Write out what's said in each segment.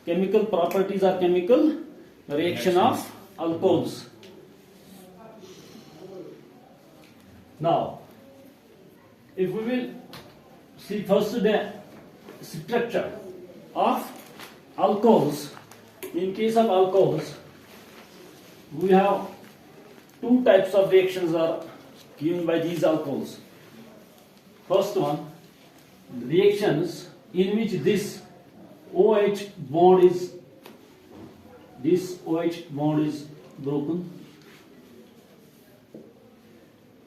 chemical properties or chemical reaction of alcohols. Now, if we will see first the structure of alcohols. In case of alcohols, we have two types of reactions are given by these alcohols. First one, reactions in which this OH bond is broken.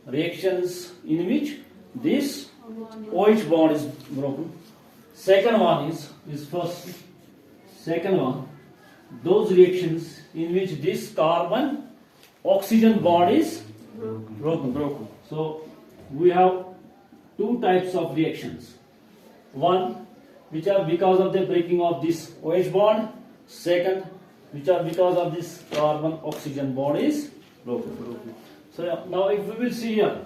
Reactions in which this OH bond is broken. Second one is first. Second one, those reactions in which this carbon oxygen bond is broken. So we have two types of reactions. One, which are because of the breaking of this OH bond. Second, which are because of this carbon oxygen bond is broken. So now if we will see here,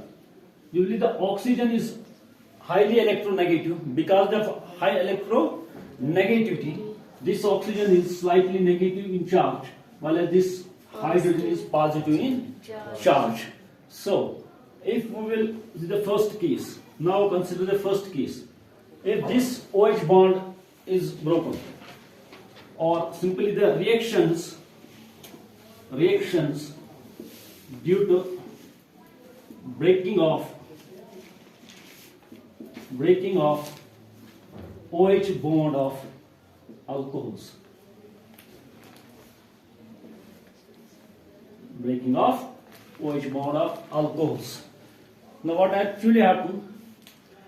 usually the oxygen is highly electronegative. Because of high electronegativity, this oxygen is slightly negative in charge, while this hydrogen is positive in charge. So if we will see the first case, now consider the first case. If this OH bond is broken, or simply the reactions due to breaking of OH bond of alcohols. Breaking of OH bond of alcohols. Now what actually happens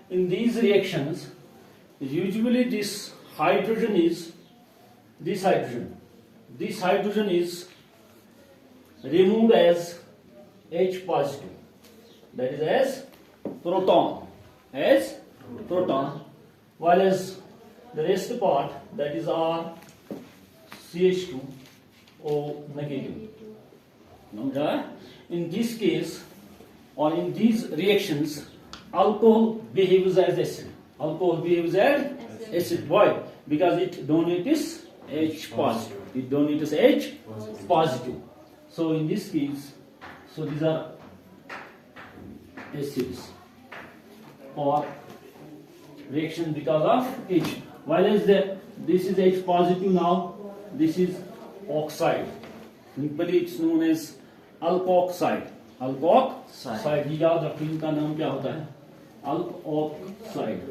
in these reactions is usually this hydrogen is removed as H positive, that is as proton, while as the rest part, that is R CH2O negative. In this case, or in these reactions, alcohol behaves as acid. Why? Because it donates H positive. So in this case, so these are acids or reaction because of H. While as this is H positive now, this is oxide. Simply it's known as alkoxide. ये याद रखिए इनका नाम क्या होता है, alkoxides.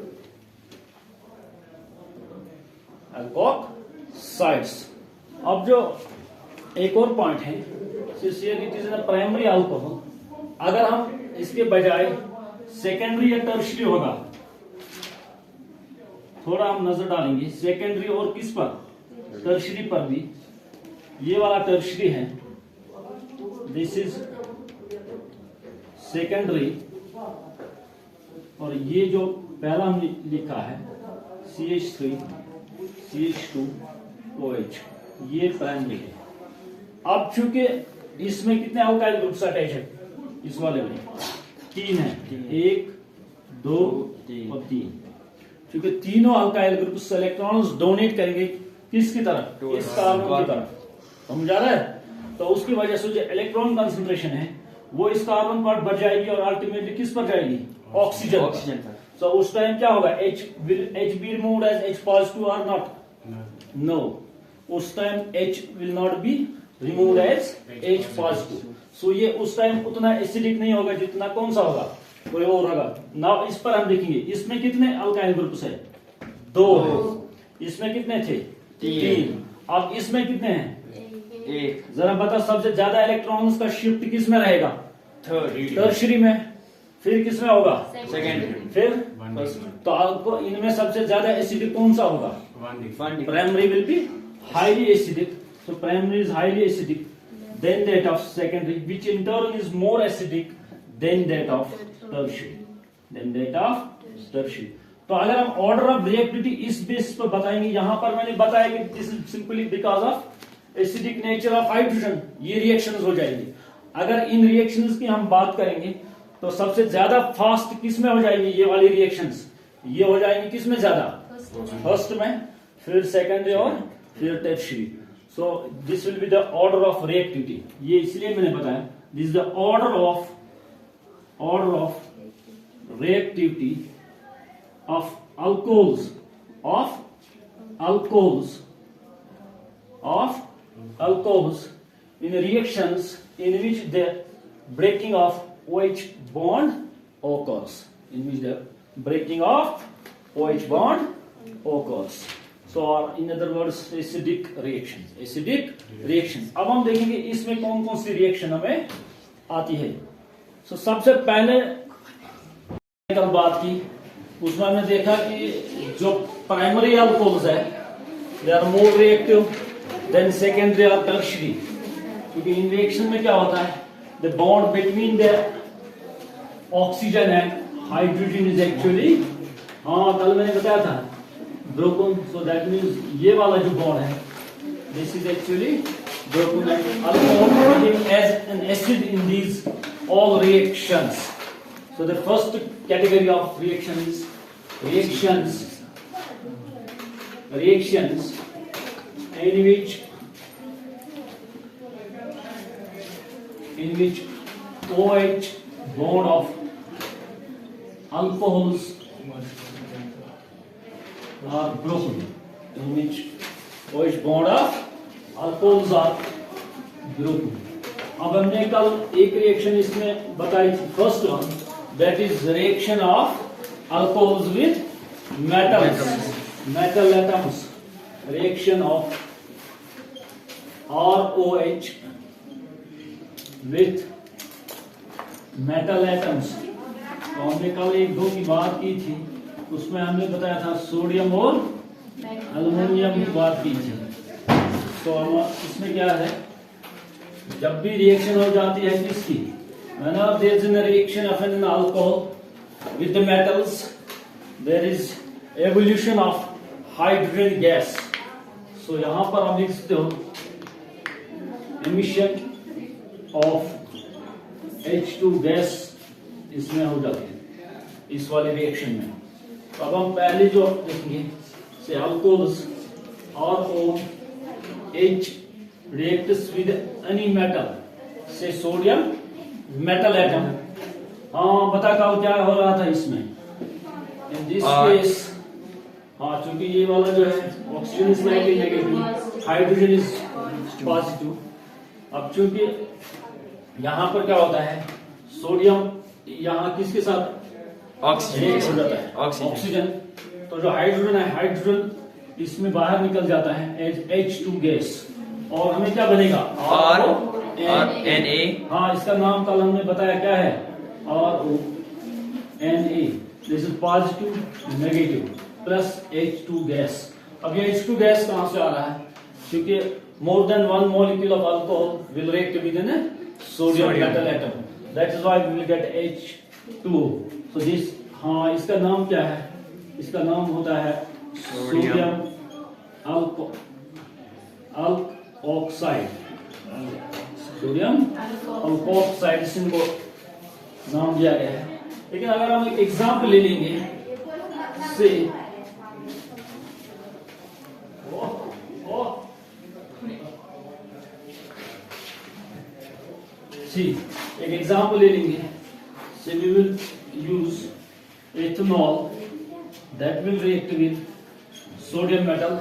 अब जो एक और पॉइंट है, it is a primary alcohol. अगर हम इसके बजाय सेकेंडरी या टर्शियरी होगा, थोड़ा हम नजर डालेंगे सेकेंडरी और किस पर, टर्शियरी पर भी. ये वाला टर्शियरी है, दिस इज सेकेंडरी, और ये जो पहला हमने लिखा है CH3 CH2OH, ये प्राइमरी है. अब चूंकि इसमें कितने अल्काइल ग्रुप्स अटैच है, इस वाले में 3 है, 1 2 और 3. चूंकि तीनों अल्काइल ग्रुप्स इलेक्ट्रॉन्स डोनेट करेंगे किसकी तरफ, इस कार्बन की तरफ. समझा रहा है? तो उसकी वजह से जो इलेक्ट्रॉन कंसंट्रेशन है वो इस कार्बन पर बढ़ जाएगी और अल्टीमेटली किस पर जाएगी, ऑक्सीजन पर. So उस टाइम क्या होगा, H be removed as H positive or not? No. उस time H will not be removed as H positive. So ये उस टाइम उतना एसिडिक नहीं होगा जितना कौन सा होगा, कोई और होगा. नाउ इस पर हम देखेंगे, इसमें कितने अल्काइल ग्रुप्स है, 2 है. इसमें कितने थे, 3. अब इसमें कितने हैं, 1. जरा बता, सबसे ज्यादा इलेक्ट्रॉन्स का शिफ्ट किस में रहेगा, टर्शियरी में. फिर किसमें होगा, सेकेंडरी. फिर तो आपको इनमें सबसे ज्यादा एसिडिक कौन सा होगा, primary will be highly acidic. So primary is highly acidic, than that of secondary, which in turn is more acidic than that of tertiary. तो अगर हम ऑर्डर ऑफ रिएक्टिविटी इस बेस पर बताएंगे, यहां पर मैंने बताया कि this is simply because of acidic nature of hydrogen, ये रिएक्शंस हो जाएंगे. अगर इन रिएक्शंस की हम बात करेंगे तो सबसे ज्यादा फास्ट किस में हो जाएंगी, ये वाली रिएक्शंस, ये हो जाएंगी किस में ज्यादा, फर्स्ट में, फिर सेकेंडरी और फिर tertiary. So this will be the order of reactivity. ये इसलिए मैंने बताया, this is the order of reactivity of alcohols in reactions in which the breaking of OH bond occurs. So in other words, acidic reactions. अब हम देखेंगे इसमें कौन कौन सी रिएक्शन हमें आती है. So सबसे पहले कल बात की, उसमें हमने देखा कि जो प्राइमरी अल्कोहल्स है they are more reactive than secondary और टर्शियरी. क्योंकि इन रिएक्शन में क्या होता है, the bond between the oxygen and hydrogen is actually, कल मैंने बताया था, ब्रोकन. सो दैट मीन्स ये वाला जो बॉन्ड है, this is actually broken and alcohol as an acid in these all reactions. So the first category of reaction is reactions in which OH bond of alcohols are broken. In which OH bond of alcohols are broken. अब हमने कल एक reaction इसमें बताई थी, first one, that is reaction of alcohols with metal atoms. Reaction of ROH with metal atoms. तो हमने कल एक दो की बात की थी, उसमें हमने बताया था सोडियम और एल्युमिनियम की बात की थी. तो इसमें क्या है, जब भी रिएक्शन हो जाती है किसकी, whenever there is a reaction of an alcohol with the metals, there is evolution of hydrogen gas. So यहाँ पर आप लिख सकते हो emission of H2 गैस इसमें हो जाती है इस वाले रिएक्शन में. तो अब हम पहले जो देखेंगे से alcohols ROH reacts with any metal, say sodium metal atom. बता कल क्या हो रहा था इसमें, इन दिस केस, चूंकि ये वाला जो है oxygen is slightly negative, hydrogen is positive. अब चूंकि यहाँ पर क्या होता है, सोडियम यहाँ किसके साथ ऑक्सीजन हो जाता है, ऑक्सीजन. तो जो हाइड्रोजन है, हाइड्रोजन इसमें बाहर निकल जाता है एज H2 गैस, और हमें क्या बनेगा, RONA. इसका नाम कल हमने बताया क्या है, RONA. This is positive negative plus H2 gas. अब ये H2 गैस कहां से आ रहा है, क्योंकि more than one molecule of alcohol will react with an sodium metal atom, that is why we will get H2. So this, इसका नाम क्या है, इसका नाम होता है सोडियम ऑक्साइड. सोडियम अल्कोक्साइड इनको नाम दिया गया है. लेकिन अगर हम एक एग्जाम्पल ले लेंगे, से एक एग्जाम्पल ले लेंगे, say we will use ethanol that will react with sodium metal.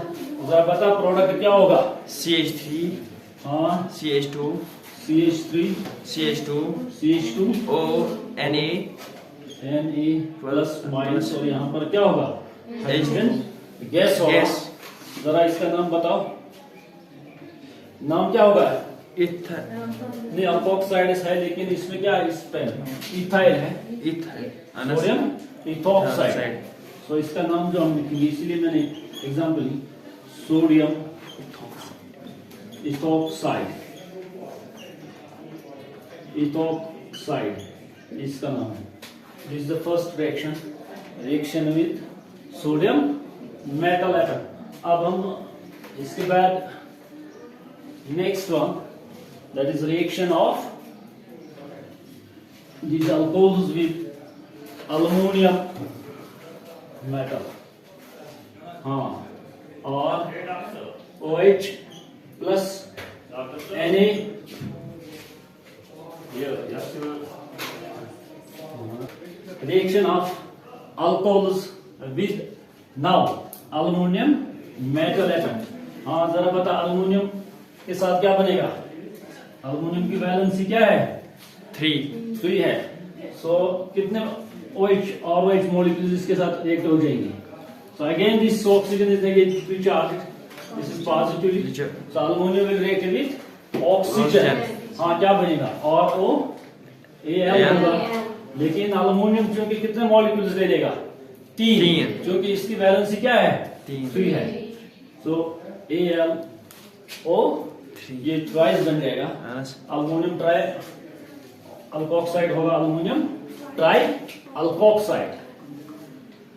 जरा बता प्रोडक्ट क्या होगा, CH3, CH2, CH3, CH2, O, Na plus minus, और यहाँ पर क्या होगा, हाइड्रोजन गैस होगा. जरा इसका नाम बताओ, नाम क्या होगा, नहीं अल्कोक्साइड है, लेकिन इसमें क्या है, इस पे इथाइल है, सोडियम इथोक्साइड. तो इसका नाम जो हम लिखेंगे, इसलिए मैंने एग्जाम्पल ली, सोडियम इथोक्साइड इसका नाम है. This is the first reaction with sodium metal atom. अब हम इसके बाद next one, that is reaction of these alcohols with aluminum metal, और OH plus Na. Reaction of alcohols with now aluminum metal atom. हाँ जरा बता aluminium के साथ क्या बनेगा? अल्युमिनियम की वैलेंसी क्या है? 3 है। सो कितने OH और OH मॉलिक्यूल्स इसके साथ रिएक्ट हो जाएंगे? So again this oxygen is negatively charged, this is positively, so aluminium will react with oxygen. हाँ क्या बनेगा? और ओ Al होगा। लेकिन अल्युमिनियम क्योंकि कितने मॉलिक्यूल्स ले लेगा? 3, क्योंकि इसकी वैलेंसी क्या है? 3 है। सो AlO ये ट्वाइस बन जाएगा, अल्युमिनियम ट्राई अल्कोक्साइड होगा, अल्युमिनियम ट्राई अल्कोक्साइड।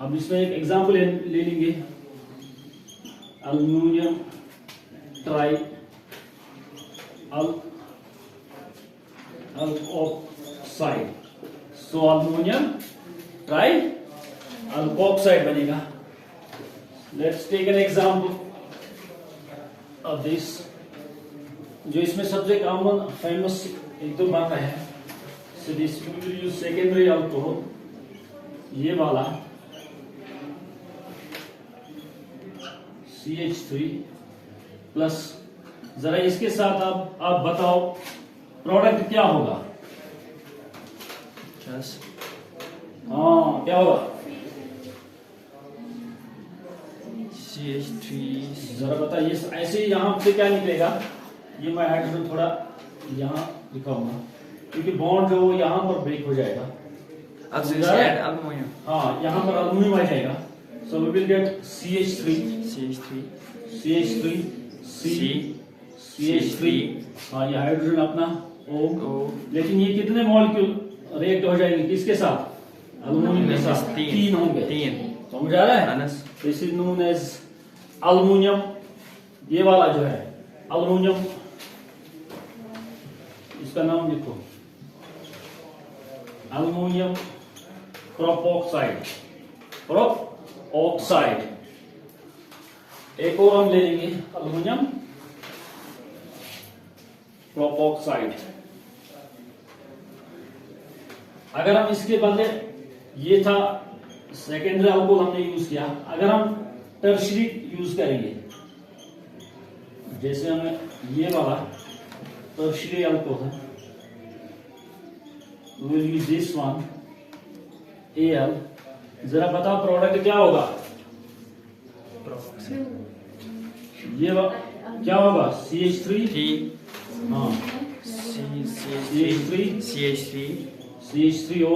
अब इसमें एक एग्जांपल ले लेंगे, aluminium tri alkoxide. So aluminium tri alkoxide बनेगा। Let's take an example of this, जो इसमें सबसे कॉमन फेमस एक तो बन रहा है। So this will use secondary alcohol, ये वाला CH3 प्लस। जरा इसके साथ आप बताओ प्रोडक्ट क्या होगा? हाँ क्या होगा? CH3। जरा बता, ये ऐसे ही यहाँ से क्या निकलेगा? ये मैं हाइड्रोजन थोड़ा यहाँ दिखाऊंगा, क्योंकि बॉन्ड जो यहाँ पर ब्रेक हो जाएगा। हाँ यहाँ पर अल्युमिनियम आ जाएगा। So we will get CH3 CH3। हाँ ये हाइड्रोजन अपना O। लेकिन ये कितने मॉलिक्यूल रिएक्ट हो जाएंगे किसके साथ? अल्युमिनियम के साथ 3 होंगे। समझ आ रहा है? This is known as aluminium. ये वाला जो है अल्युमिनियम, इसका नाम लिखो, अल्युमिनियम प्रोपोक्साइड। एक और हम ले लेंगे, अल्युमिनियम प्रोपोक्साइड। अगर हम इसके बदले, ये था सेकेंडरी अल्कोहल हमने यूज किया, अगर हम टर्शरी यूज करेंगे, जैसे हमें ये वाला tertiary alcohol, we will use this one Al। जरा बता प्रोडक्ट क्या होगा? ये क्या होगा? CH3। हाँ CH3O।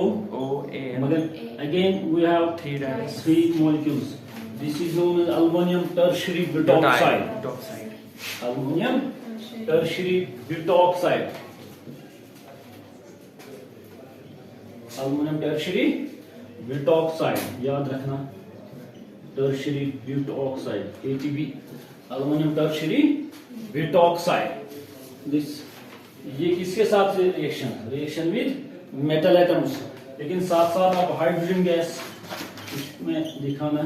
मगर again we have 3 molecules. This is known as aluminum tertiary butoxide। aluminum tertiary butoxide। Aluminium tertiary butoxide, याद रखना, tertiary butoxide ATB, aluminium tertiary butoxide. This ये किसके साथ रिएक्शन विद मेटल एटम्स। लेकिन साथ साथ आप हाइड्रोजन गैस इसमें दिखाना,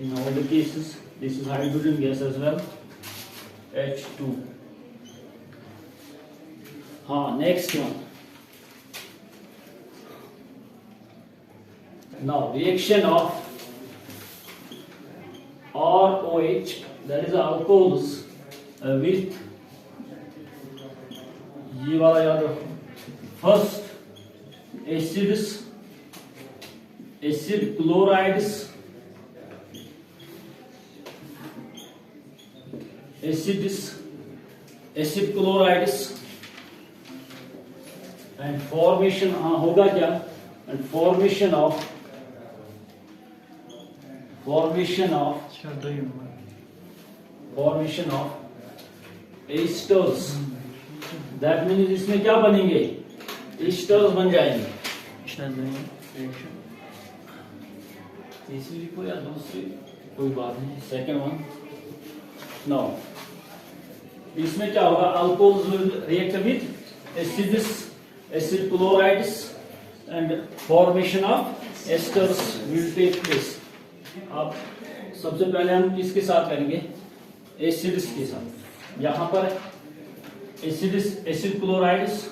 in all the cases this is hydrogen gas as well, H2। हाँ next one, now reaction of ROH, that is alcohols with, ये वाला याद रखो, first acids, acid chlorides, acid chlorides and formation, हाँ होगा क्या? And formation of asters. That means इसमें क्या बनेंगे? एस्टर्स बन जाएंगे। तीसरी लिखो या दूसरी, कोई बात नहीं। सेकेंड वन, नाउ इसमें क्या होगा? Alcohols will react with acids, acid chlorides and formation of esters will take place. अब सबसे पहले हम किसके साथ करेंगे? एसिड्स के साथ। यहाँ पर एसिड क्लोराइड्स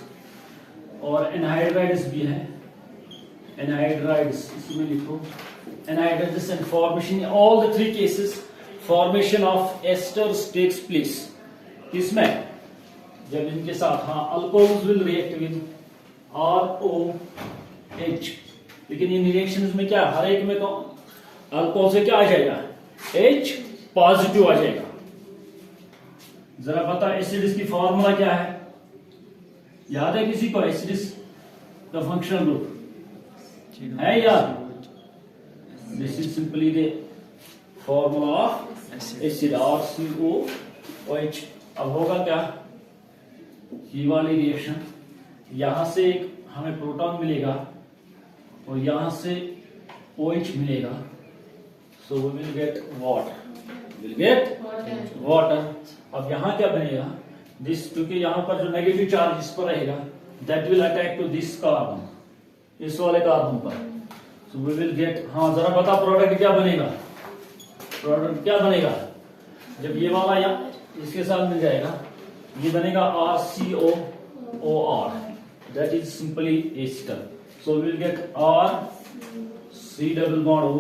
और एनहाइड्राइड्स भी है। एनहाइड्राइड्स इसमें लिखो, anhydrides and formation, all the three cases formation of esters takes place. किसमें? जब इनके साथ, हाँ, alcohols will react with ROH, लेकिन इन रिएक्शंस में क्या, हर एक में तो अल्कोहल से क्या आ जाएगा, H पॉजिटिव आ जाएगा। जरा बता एसिड्स की फॉर्मूला क्या है, याद है किसी को? एसिड्स का फंक्शनल ग्रुप है याद? This is simply the formula of acid, RCOOH। अब होगा क्या, ये वाली रिएक्शन, यहां से एक हमें प्रोटॉन मिलेगा और यहां से OH मिलेगा, so we will get water. अब यहां क्या बनेगा, दिस, क्योंकि यहां पर जो नेगेटिव चार्ज इस पर रहेगा, that will attack to this carbon, इस वाले कार्बन पर, सो वी विल गेट, हाँ जरा बता प्रोडक्ट क्या बनेगा, प्रोडक्ट क्या बनेगा जब ये वाला यहाँ इसके साथ मिल जाएगा, ये बनेगा RCOOR, that is simply ester. So we will get RC double bond O,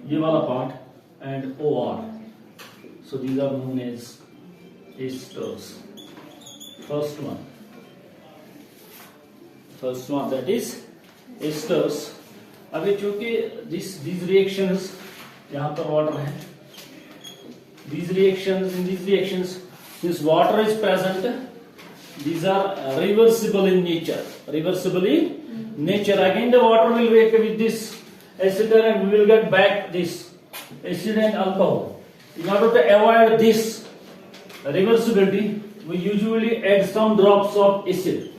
ये वाला part, and OR. So these are known as esters. First one that is esters. अभी चूंकि these reactions, यहाँ पर water है, in these reactions, since water is present, these are reversible in nature. Again the water will react with this acid and we will get back this acid and alcohol. In order to avoid this reversibility, we usually add some drops of acid.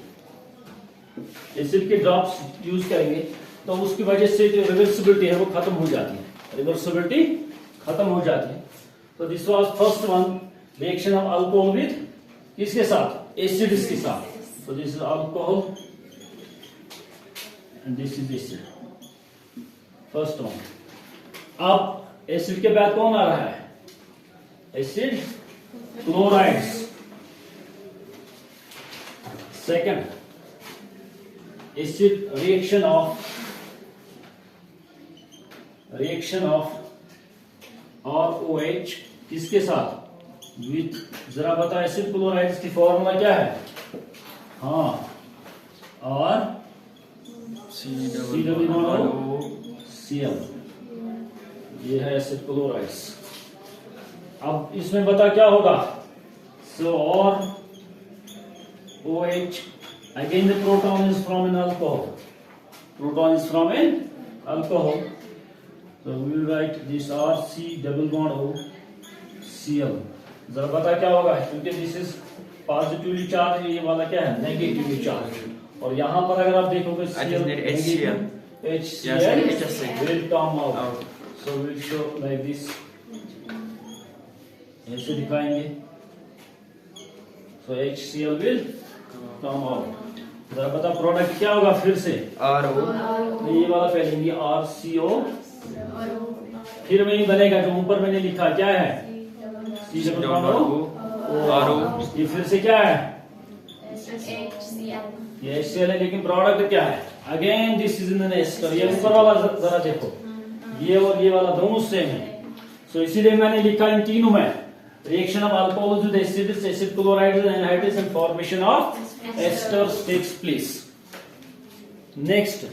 Acid के drops use करेंगे तो उसकी वजह से जो reversibility है वो खत्म हो जाती है, तो this was first one, reaction of alcohol with किसके साथ, एसिड्स के साथ। So this is alcohol and this is acid, first one. अब एसिड के बाद कौन आ रहा है, acid chlorides. Second, acid reaction of ROH किसके साथ, विथ, जरा बता एसिड क्लोराइड्स की फॉर्मूला क्या है, हाँ, COCl, ये है एसिड क्लोराइड्स। अब इसमें बता क्या होगा, सो और OH, again the proton is from an alcohol, so we will write this RC double bond OCl। जरा बता क्या होगा, क्योंकि दिस इज पॉजिटिवली चार्ज, ये वाला क्या है, नेगेटिवली चार्ज, और यहाँ पर अगर आप देखोगे HCl will come out, so we will show like this, ऐसे दिखाएंगे, so HCl will come out। जरा बता प्रोडक्ट क्या होगा, फिर से RO, ये वाला पहले RCO, फिर वही बनेगा जो ऊपर मैंने लिखा, क्या है, RO, ये फिर से क्या है, ये HCl है, लेकिन प्रोडक्ट क्या है, again this is in ester. ये ऊपर वाला जरा देखो, ये और ये वाला दोनों सेम है, सो इसीलिए मैंने लिखा इन तीनों में, reaction of alcohols with acids, acid chlorides and anhydrous, and formation of esters takes place. Next,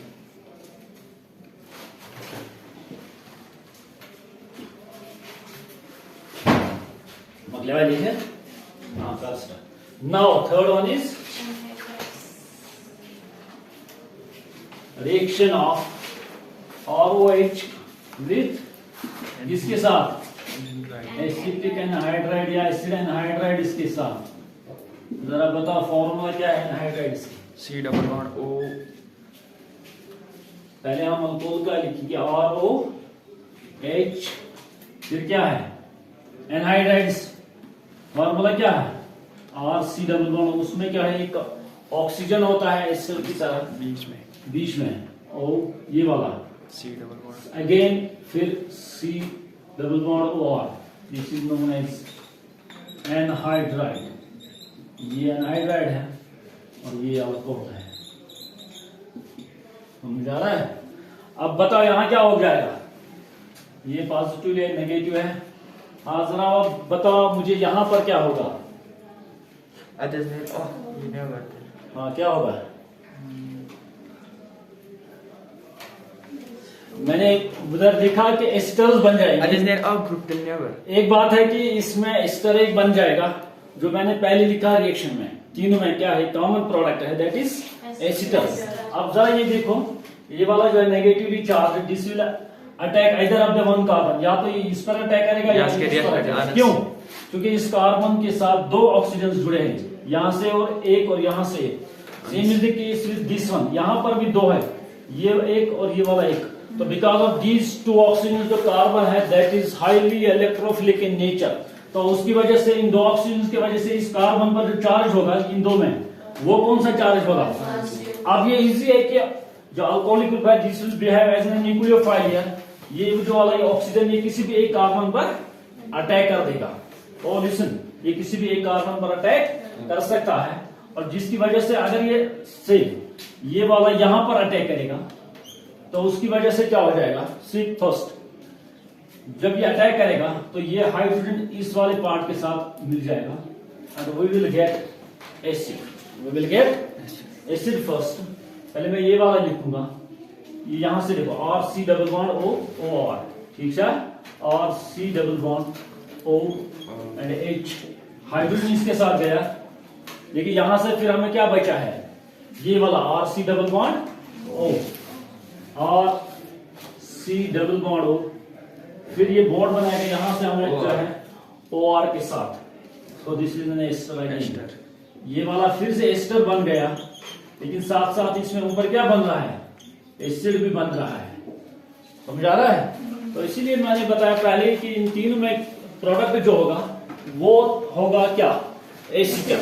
अगले वाली है, हाँ, first. Now third one is reaction of ROH with किसके साथ, एसिटिक एनहाइड्राइड या एसिड एनहाइड्राइड इसके साथ। जरा बताओ फॉर्मूला क्या है एनहाइड्राइड्स की, C double bond O, पहले हम अल्कोहल का लिखेंगे ROH, फिर क्या है एनहाइड्राइड्स, फॉर्मूला क्या है RC डबल बॉन्ड, उसमें क्या है, एक ऑक्सीजन होता है एसिड की तरह बीच में, और ये वाला C double bond, अगेन फिर C double bond OR, this is known as anhydride, ये एनहाइड्राइड है और ये अल्कोहल है। समझ आ रहा है? अब बताओ यहां क्या हो जाएगा, ये पॉजिटिव है नेगेटिव है। हाँ जरा अब बताओ मुझे यहां पर क्या होगा। हाँ क्या होगा, मैंने उधर देखा कि एस्टर्स बन जाएगी। एक बात है कि इसमें एस्टर एक बन जाएगा, जो मैंने पहले लिखा रिएक्शन में, तीनों में क्या है कॉमन प्रोडक्ट है, दैट इज एसिटर्स। अब जरा ये देखो, ये वाला जो है negatively charge, this will attack either of the one carbon, या तो ये इस पर अटैक करेगा या इस पर अटैक। क्यों? क्योंकि इस कार्बन के साथ दो ऑक्सीजन जुड़े हैं, यहाँ से और एक और यहाँ से एक। Same is the case with this one, यहाँ पर भी दो है, ये एक और ये वाला एक। तो because of these two oxygen, जो कार्बन है that is highly electrophilic in nature, तो उसकी वजह से इन दो ऑक्सीजन की वजह से इस कार्बन पर जो चार्ज होगा इन दो में, वो कौन सा चार्ज होगा। अब ये इजी है कि जो अल्कोहलिक ग्रुप है this will behave as an nucleophile है, ये जो वाला ये ऑक्सीजन ये किसी भी एक कार्बन पर अटैक कर देगा। और लिसन, ये किसी भी एक कार्बन पर अटैक कर सकता है, और जिसकी वजह से अगर ये वाला यहां पर अटैक करेगा तो उसकी वजह से क्या हो जाएगा। सी फर्स्ट, जब ये अटैक करेगा तो ये हाइड्रोजन इस वाले पार्ट के साथ मिल जाएगा and we will get acid. We will get acid first. पहले मैं ये वाला लिखूंगा, ये यहां से देखो R C double bond O O R, ठीक है, R C double bond O and H, hydrogen इसके साथ गया। लेकिन यहां से फिर हमें क्या बचा है, ये वाला R C double bond O, R C double bond O, फिर ये बॉन्ड बनाएगा यहां से हमें क्या है ओ आर के साथ, तो दिस इज एन एस्टर। ये वाला फिर से एस्टर बन गया, लेकिन साथ साथ इसमें ऊपर क्या बन रहा है, एसिड भी बन रहा है। समझ आ रहा है? तो इसीलिए मैंने बताया पहले कि इन तीनों में प्रोडक्ट जो होगा वो होगा क्या, acid.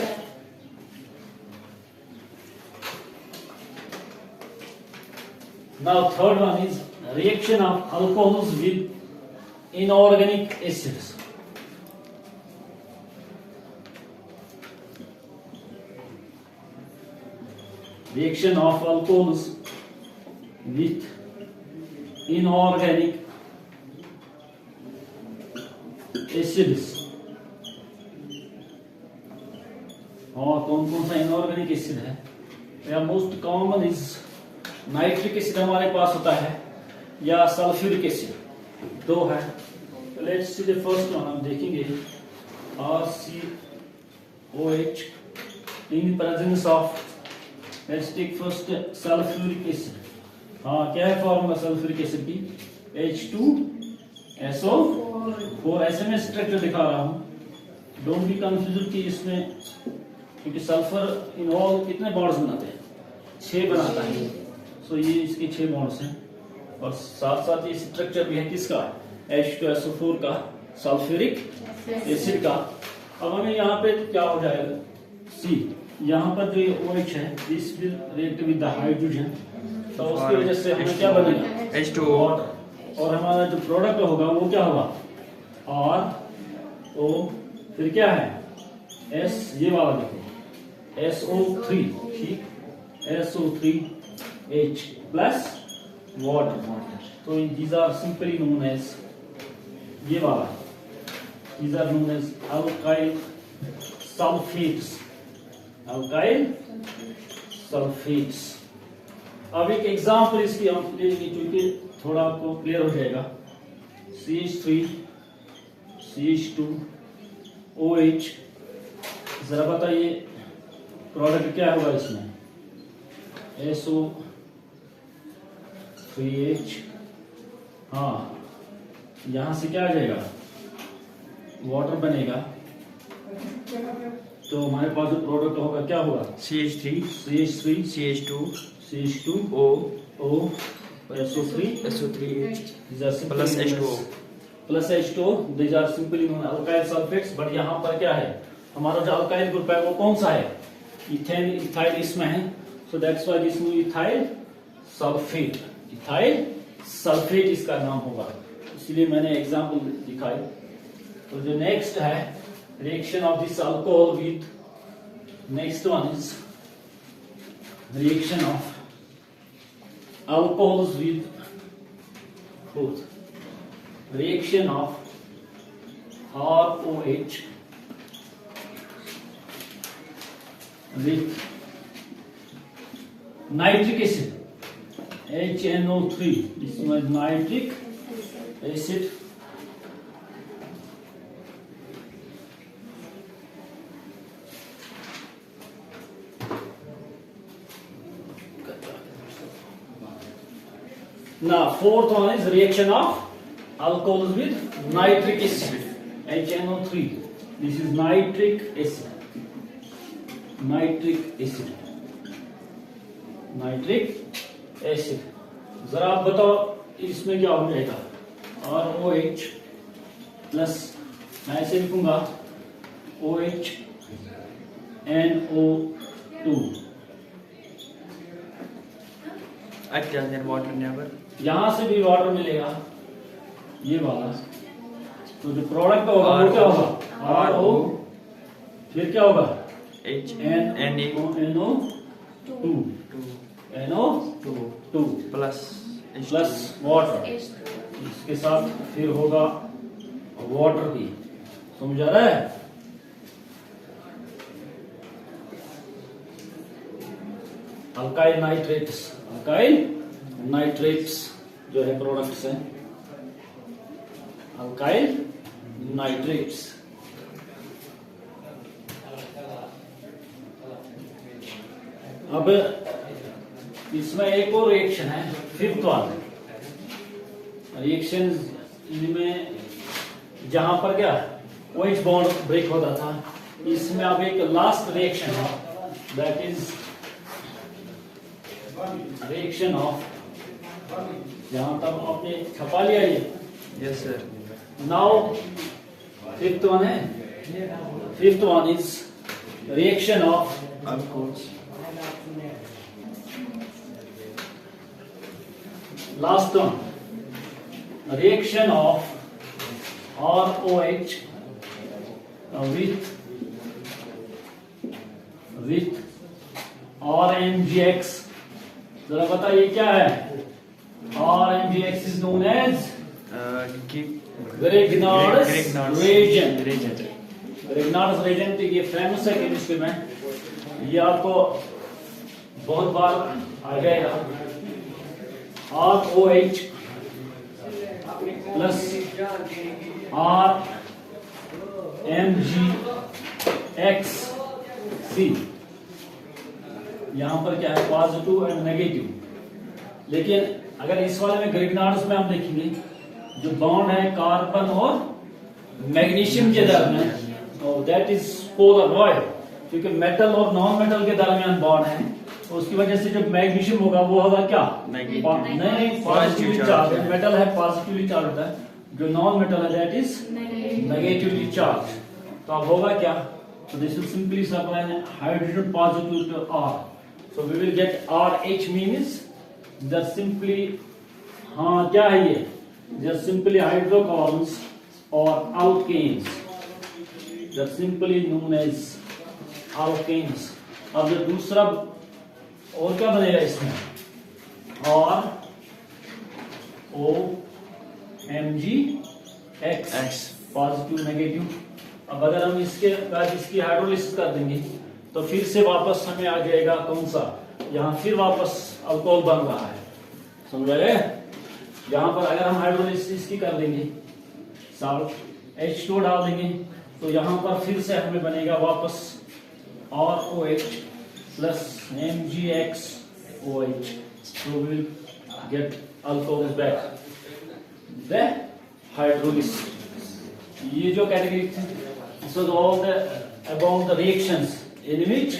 Now third one is reaction of alcohols with inorganic acids. Reaction of alcohols with inorganic acids. और कौन कौन सा इनऑर्गेनिक एसिड है? या most common is nitric acid हमारे पास होता है, या सल्फ्यूरिक एसिड, दो है। Let's see the first one, हम देखेंगे RCOH in presence of, let's take first sulphuric acid. हाँ क्या है फॉर्मूला सल्फ्यूरिक एसिड की, H2SO4। ऐसे में स्ट्रक्चर दिखा रहा हूं, डोंट बी कंफ्यूज कि इसमें, क्योंकि सल्फर इनऑल कितने बॉन्ड्स बनाते हैं, 6 बनाता है। सो ये इसके 6 बॉन्ड्स हैं, और साथ साथ ये स्ट्रक्चर भी है किसका, H2SO4 का, सल्फ्यूरिक एसिड का। अब हमें यहाँ पे क्या हो जाएगा, C, यहाँ पर जो ये OH है this will react with the hydrogen, तो उसकी वजह से हमें क्या बनेगा, H2O, और हमारा जो प्रोडक्ट होगा वो क्या होगा, RO, फिर क्या है S, ये वाला देखो SO3, ठीक, SO3H प्लस वाटर। तो these are simply known as, ये वाला, these are known as alkyl sulfates, alkyl sulfates। अब एक एग्जाम्पल इसकी हम लेंगे क्योंकि थोड़ा आपको क्लियर हो जाएगा। CH3 CH2 OH, जरा बताइए प्रोडक्ट क्या होगा इसमें, SO3H, हाँ यहां से क्या आ जाएगा, वाटर बनेगा, तो हमारे पास जो प्रोडक्ट होगा क्या होगा, CH3 CH2 CH2O SO3H plus H2O plus H2O, these are simply known alkyl sulfates। But यहाँ पर क्या है, हमारा जो अल्काइल ग्रुप है वो कौन सा है, इथेन, इथाइल इसमें है, so that's why this ethyl sulphate, ethyl sulphate इसका नाम होगा, इसलिए मैंने एग्जांपल दिखाई। तो जो नेक्स्ट है reaction of this alcohol with next one is reaction of alcohols with both reaction of ROH with nitric acid HNO3. This is nitric acid now. Fourth one is reaction of alcohols with nitric acid HNO3. This is nitric acid. Nitric acid जरा आप बताओ इसमें क्या हो जाएगा ROH plus मैं ऐसे लिखूंगा OH NO2 यहां से भी वाटर मिलेगा ये वाला तो जो प्रोडक्ट होगा वो क्या होगा RO फिर क्या होगा NO2 प्लस वाटर इसके साथ फिर होगा वाटर भी समझ आ रहा है अल्काइल नाइट्रेट्स जो है प्रोडक्ट्स हैं अल्काइल नाइट्रेट्स अब इसमें एक और रिएक्शन है फिफ्थ वाला रिएक्शन इनमें जहां पर क्या OH बॉन्ड ब्रेक होता था इसमें अब एक लास्ट रिएक्शन है दैट इज रिएक्शन ऑफ जहां तक आपने छपा लिया ये yes sir now fifth one is reaction of alcohols last one reaction of ROH with RMGX जरा बताइए क्या है RMGX is known as Grignard's reagent Grignard's reagent ये फेमस है केमिस्ट्री में ये आपको बहुत बार आ जाएगा ROH प्लस RMGXC यहां पर क्या है पॉजिटिव एंड नेगेटिव लेकिन अगर इस वाले में ग्रिग्नार्ड्स में हम देखेंगे जो बॉन्ड है कार्बन और मैग्नीशियम के दरमियान और दैट इज पोलर रॉयल क्योंकि मेटल और नॉन मेटल के दरमियान बॉन्ड है तो उसकी वजह से जब मैग्नीशियम होगा वो होगा क्या नहीं पॉजिटिवली चार्ज मेटल है पॉजिटिवली चार्ज होता है जो नॉन मेटल है दैट इज नेगेटिवली चार्ज तो अब होगा क्या so this will simply supply hydrogen positive to R so we will get RH means they're simply हाँ क्या है ये they're simply hydrocarbons or alkanes they're simply known as alkanes अब जो दूसरा और क्या बनेगा इसमें ROMGX पॉजिटिव नेगेटिव अब अगर हम इसके बाद इसकी हाइड्रोलिसिस कर देंगे तो फिर से वापस हमें आ जाएगा कौन सा यहाँ फिर वापस अल्कोहल बन रहा है समझ गए यहाँ पर अगर हम हाइड्रोलिसिस की कर देंगे साल्ट H2 डाल देंगे तो यहाँ पर फिर से हमें बनेगा वापस ROH plus MgXOH so we will get alcohols back the hydrolysis ये जो कैटेगरी थी this was all the about the reactions in which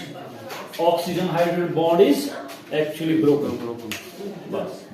oxygen hydrogen bond is actually broken बस